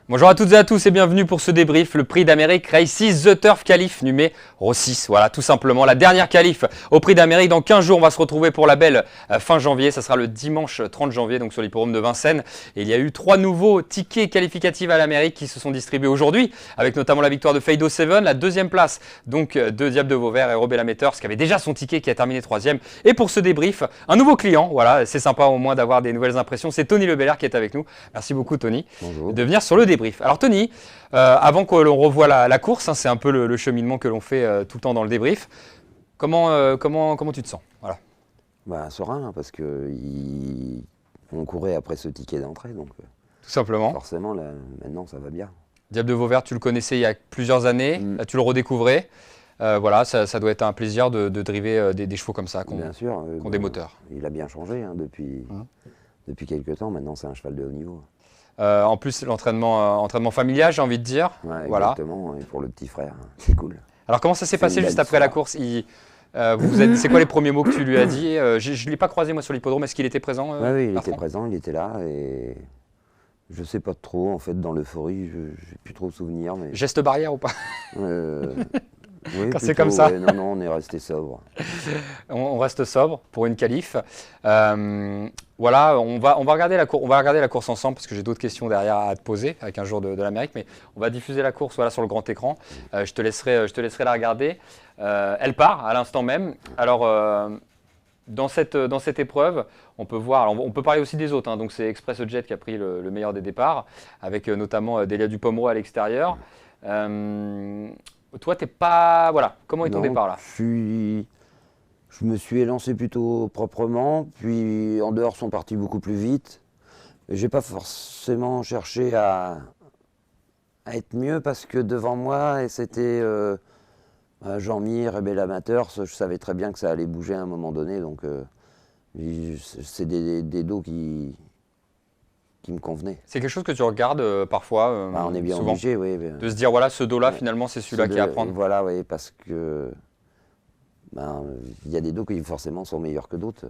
Bonjour à toutes et à tous et bienvenue pour ce débrief, le Prix d'Amérique Races The Turf Qualif numéro 6. Voilà, tout simplement la dernière qualif au Prix d'Amérique. Dans 15 jours, on va se retrouver pour la belle fin janvier. Ça sera le dimanche 30 janvier, donc sur l'hippodrome de Vincennes. Et il y a eu 3 nouveaux tickets qualificatifs à l'Amérique qui se sont distribués aujourd'hui, avec notamment la victoire de Fado Seven, la deuxième place donc de Diable de Vauvert et Robella Matters, qui avait déjà son ticket, qui a terminé 3e. Et pour ce débrief, un nouveau client. Voilà, c'est sympa au moins d'avoir des nouvelles impressions. C'est Tony Lebelair qui est avec nous. Merci beaucoup Tony. Bonjour. De venir sur le débrief. Alors Tony, avant que l'on revoie la course, c'est un peu le cheminement que l'on fait tout le temps dans le débrief. Comment tu te sens? Voilà. Bah, serein, parce qu'on courait après ce ticket d'entrée, donc Tout simplement. forcément, là, maintenant, ça va bien. Diable de Vauvert, tu le connaissais il y a plusieurs années, là, tu le redécouvrais. Voilà, ça doit être un plaisir de driver des chevaux comme ça, qui Bien sûr. ont des moteurs. Il a bien changé depuis quelques temps. Maintenant, c'est un cheval de haut niveau. En plus, entraînement familial, j'ai envie de dire. Ouais, Voilà. exactement. Et pour le petit frère, c'est cool. Alors comment ça s'est C'est passé une juste belle après la histoire. course? C'est quoi les premiers mots que tu lui as dit? Je ne l'ai pas croisé moi sur l'hippodrome, est-ce qu'il était présent? Oui, il Bertrand était présent, il était là. Et je sais pas trop, en fait, dans l'euphorie, je n'ai plus trop souvenir. Mais, Geste barrière ou pas? oui, Quand c'est plutôt, comme ça. ouais, non, on est resté sobre. On reste sobre pour une qualif. Voilà, on va regarder la course ensemble parce que j'ai d'autres questions derrière à te poser avec un jour de l'Amérique, mais on va diffuser la course voilà, sur le grand écran. Je te laisserai la regarder. Elle part à l'instant même. Alors, dans cette épreuve, on peut voir, alors on peut parler aussi des autres, hein, donc c'est Express Jet qui a pris le meilleur des départs, avec notamment Delia Dupommereau à l'extérieur. Toi, t'es pas. Voilà, comment est ton Non, départ là? Je me suis élancé plutôt proprement, puis en dehors sont partis beaucoup plus vite. J'ai pas forcément cherché à être mieux parce que devant moi, et c'était Jean-Mi, Rebella Matters, je savais très bien que ça allait bouger à un moment donné, donc c'est des dos qui me convenaient. C'est quelque chose que tu regardes parfois, Bah, on est bien souvent, obligé, oui. de se dire voilà, ce dos-là, finalement, c'est celui-là qui est à prendre. Voilà, oui, parce que ben, il y a des dos qui forcément sont meilleurs que d'autres.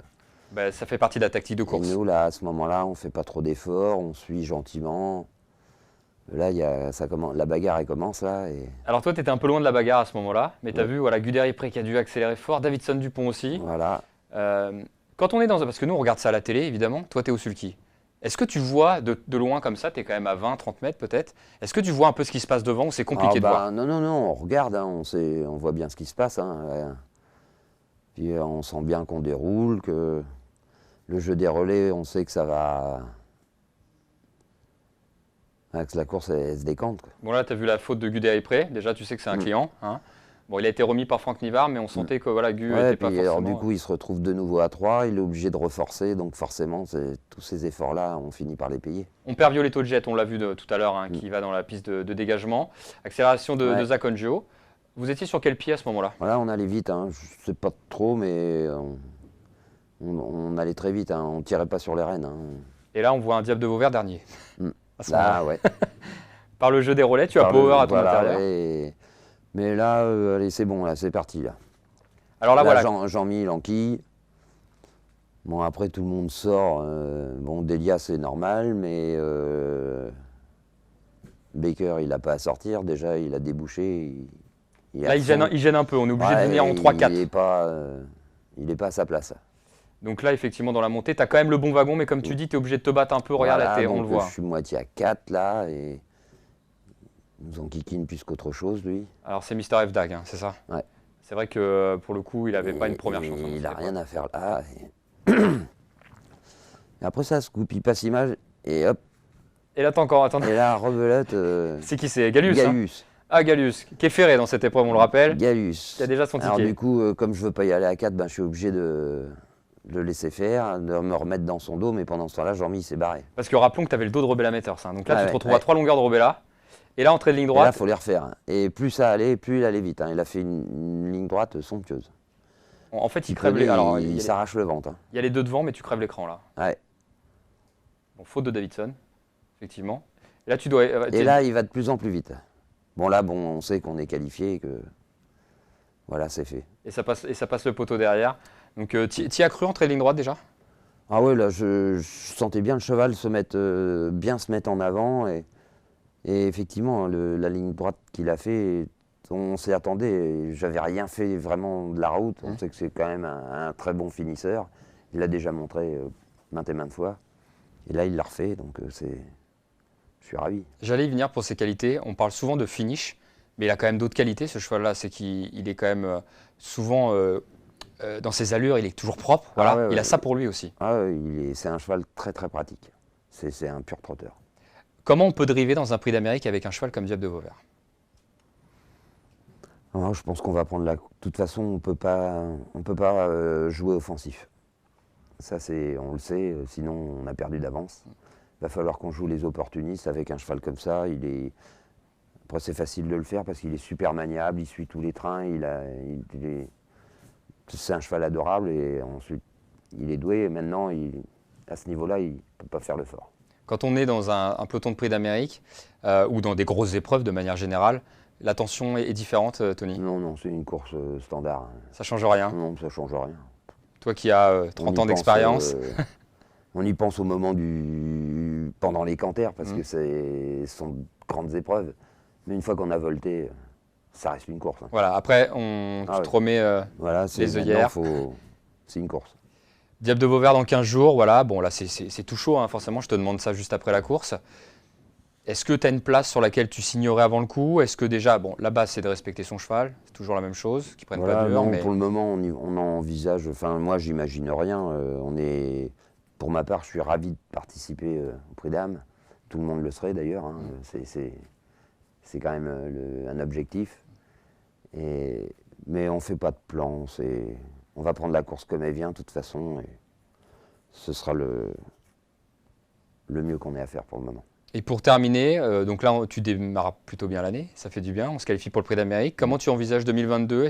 Ben, ça fait partie de la tactique de Et course. nous, là, à ce moment-là, on ne fait pas trop d'efforts, on suit gentiment. Là, la bagarre, elle commence, là. Et Alors toi, tu étais un peu loin de la bagarre à ce moment-là, mais tu as vu, voilà, Guderipré qui a dû accélérer fort, Davidson Dupont aussi. voilà. Quand on est parce que nous, on regarde ça à la télé, évidemment, toi, tu es au sulky. Est-ce que tu vois de loin comme ça, tu es quand même à 20, 30 mètres peut-être, est-ce que tu vois un peu ce qui se passe devant ou c'est compliqué de voir? Non, on regarde, hein, on voit bien ce qui se passe. Hein. Puis on sent bien qu'on déroule, que le jeu des relais, on sait que ça va... que la course, elle se décante, quoi. Bon là, tu as vu la faute de Guderipré, déjà tu sais que c'est un client. Hein. Bon, il a été remis par Franck Nivard, mais on sentait que voilà, Gu Ouais, n'était pas puis forcément... alors, du coup, il se retrouve de nouveau à 3, il est obligé de reforcer, donc forcément, tous ces efforts-là, on finit par les payer. On perd Violetto Jet, on l'a vu tout à l'heure, hein, qui va dans la piste de dégagement. Accélération de Zach Ongio. Vous étiez sur quel pied à ce moment-là? Voilà, on allait vite, hein. Je sais pas trop, mais on allait très vite, hein. On tirait pas sur les rênes. Hein. Et là, on voit un Diable de Vauvert dernier. À ce moment-là. Là, ouais. Par le jeu des relais, tu as power à ton intérieur. Ouais. Mais là, allez, c'est bon, là, c'est parti. Là, Alors là, voilà. Jean-Mi, il enquille. Bon, après, tout le monde sort. Bon, Delia, c'est normal, mais Baker, il n'a pas à sortir. Déjà, il a débouché. Là, il gêne un peu. On est obligé de venir en 3-4. Il n'est pas à sa place. Donc là, effectivement, dans la montée, tu as quand même le bon wagon, mais comme tu dis, tu es obligé de te battre un peu. Regarde Voilà, là, on le voit. Je suis moitié à 4 là, et il nous enquiquine plus qu'autre chose, lui. Alors, c'est Mister F-Dag, hein, c'est ça? Ouais. C'est vrai que pour le coup, il n'avait pas une première chance. Il n'a rien à faire là. Et après, ça se coupe, il passe image, et hop. Et là, t'as encore, attends. Et là, rebelote. C'est qui c'est? Gallus. Gallus. Hein. Ah, Gallus, qui est ferré dans cette épreuve, on le rappelle. Gallus. Qui a déjà son ticket. Alors, du coup, comme je ne veux pas y aller à 4, ben, je suis obligé de le laisser faire, de me remettre dans son dos, mais pendant ce temps-là, Jean-Mi s'est barré. Parce que rappelons que tu avais le dos de Robella Matters. Hein. Donc là, tu te retrouves à 3 longueurs de Robella. Et là, entrée de ligne Et là, droite. il faut les refaire. Hein. Et plus ça allait, plus il allait vite. Hein. Il a fait une ligne droite somptueuse. En fait, il crève les. Alors, il s'arrache le ventre. Hein. Il y a les deux devant, mais tu crèves l'écran là. Ouais. Bon, faute de Davidson, effectivement. Et là, tu dois. Et là, il va de plus en plus vite. Bon, là, on sait qu'on est qualifié et que. Voilà, c'est fait. Et ça passe le poteau derrière. Donc, t'y as cru entrer de ligne droite déjà? Ah ouais, là, je sentais bien le cheval bien se mettre en avant. Et Et effectivement, la ligne droite qu'il a fait, on s'y attendait. J'avais rien fait vraiment de la route. On sait que c'est quand même un très bon finisseur. Il l'a déjà montré maintes et maintes fois. Et là, il l'a refait, donc je suis ravi. J'allais y venir pour ses qualités. On parle souvent de finish, mais il a quand même d'autres qualités, ce cheval-là. C'est qu'il est quand même souvent, dans ses allures, il est toujours propre. Voilà. Ah ouais, Il a ouais. ça pour lui aussi. Ah, ouais, c'est un cheval très très pratique. C'est un pur trotteur. Comment on peut driver dans un prix d'Amérique avec un cheval comme Diable de Vauvert? Je pense qu'on va prendre la. De toute façon, on peut pas jouer offensif. Ça, on le sait. Sinon, on a perdu d'avance. Il va falloir qu'on joue les opportunistes avec un cheval comme ça. Après, c'est facile de le faire parce qu'il est super maniable. Il suit tous les trains. C'est un cheval adorable et ensuite, il est doué. Et maintenant, à ce niveau-là, il ne peut pas faire le fort. Quand on est dans un peloton de prix d'Amérique ou dans des grosses épreuves de manière générale, l'attention est différente, Tony? Non, c'est une course standard. Ça change rien? Non, ça change rien. Toi qui as 30 ans d'expérience. On y pense au moment pendant les canters parce que ce sont de grandes épreuves. Mais une fois qu'on a volté, ça reste une course. Voilà, après, tu te remets voilà, les œillères. C'est une course. Diable de Vauvert dans 15 jours, voilà. Bon, là, c'est tout chaud, hein, forcément. Je te demande ça juste après la course. Est-ce que tu as une place sur laquelle tu signerais avant le coup? Est-ce que déjà, bon, la base, c'est de respecter son cheval. C'est toujours la même chose, qu'ils prennent pas d'heure. Mais... Pour le moment, on envisage... Enfin, moi, j'imagine rien. Pour ma part, je suis ravi de participer au Prix d'Am. Tout le monde le serait, d'ailleurs. Hein. C'est quand même un objectif. Mais on ne fait pas de plan. On va prendre la course comme elle vient, de toute façon. Et ce sera le mieux qu'on ait à faire pour le moment. Et pour terminer, donc là, tu démarres plutôt bien l'année, ça fait du bien, on se qualifie pour le Prix d'Amérique. Comment tu envisages 2022?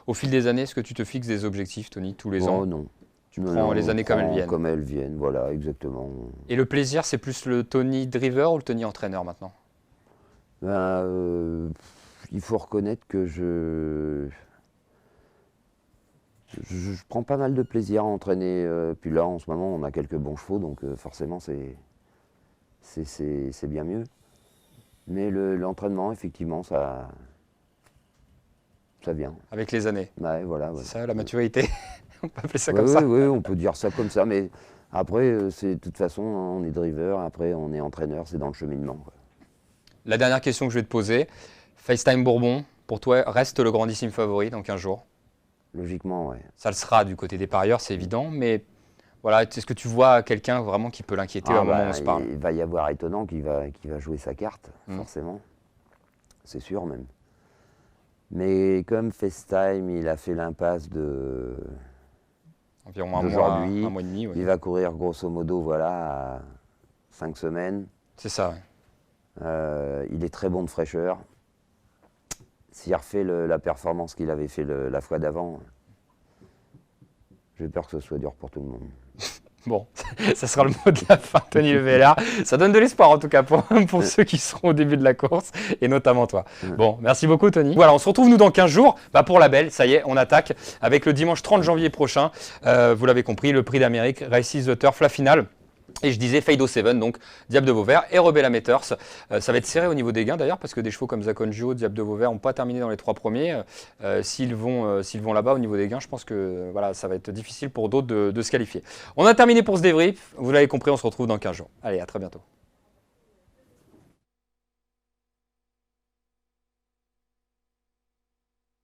Au fil des années, est-ce que tu te fixes des objectifs, Tony, tous les ans? Non. Tu prends les années comme elles viennent. Comme elles viennent, voilà, exactement. Et le plaisir, c'est plus le Tony driver ou le Tony entraîneur maintenant? Il faut reconnaître que je prends pas mal de plaisir à entraîner. Puis là, en ce moment, on a quelques bons chevaux, donc forcément, c'est bien mieux. Mais l'entraînement, effectivement, ça vient. Avec les années. Ouais, voilà. C'est ça, la maturité. On peut appeler ça comme ça. Oui, on peut dire ça comme ça. Mais après, de toute façon, on est driver, après, on est entraîneur, c'est dans le cheminement. Quoi. La dernière question que je vais te poser, FaceTime Bourbon, pour toi, reste le grandissime favori dans 15 jours? Logiquement, oui. Ça le sera du côté des parieurs, c'est évident, mais voilà, est-ce que tu vois quelqu'un vraiment qui peut l'inquiéter au moment où on se parle? Il va y avoir Étonnant qui va jouer sa carte, forcément. C'est sûr même. Mais comme FaceTime, il a fait l'impasse environ un mois et demi. Ouais. Il va courir grosso modo voilà, à 5 semaines. C'est ça, ouais. Il est très bon de fraîcheur. S'il refait la performance qu'il avait fait la fois d'avant, j'ai peur que ce soit dur pour tout le monde. Bon, ça sera le mot de la fin, Tony Le Villard. Ça donne de l'espoir en tout cas pour ceux qui seront au début de la course, et notamment toi. Bon, merci beaucoup Tony. Voilà, on se retrouve nous dans 15 jours pour la belle, ça y est, on attaque avec le dimanche 30 janvier prochain. Vous l'avez compris, le Prix d'Amérique, Races the Turf, la finale. Et je disais Fado 7, donc Diable de Vauvert et Rebella Meters. Ça va être serré au niveau des gains d'ailleurs, parce que des chevaux comme Zaconjo, Diable de Vauvert n'ont pas terminé dans les 3 premiers. S'ils vont là-bas au niveau des gains, je pense que voilà, ça va être difficile pour d'autres de se qualifier. On a terminé pour ce débrief. Vous l'avez compris, on se retrouve dans 15 jours. Allez, à très bientôt.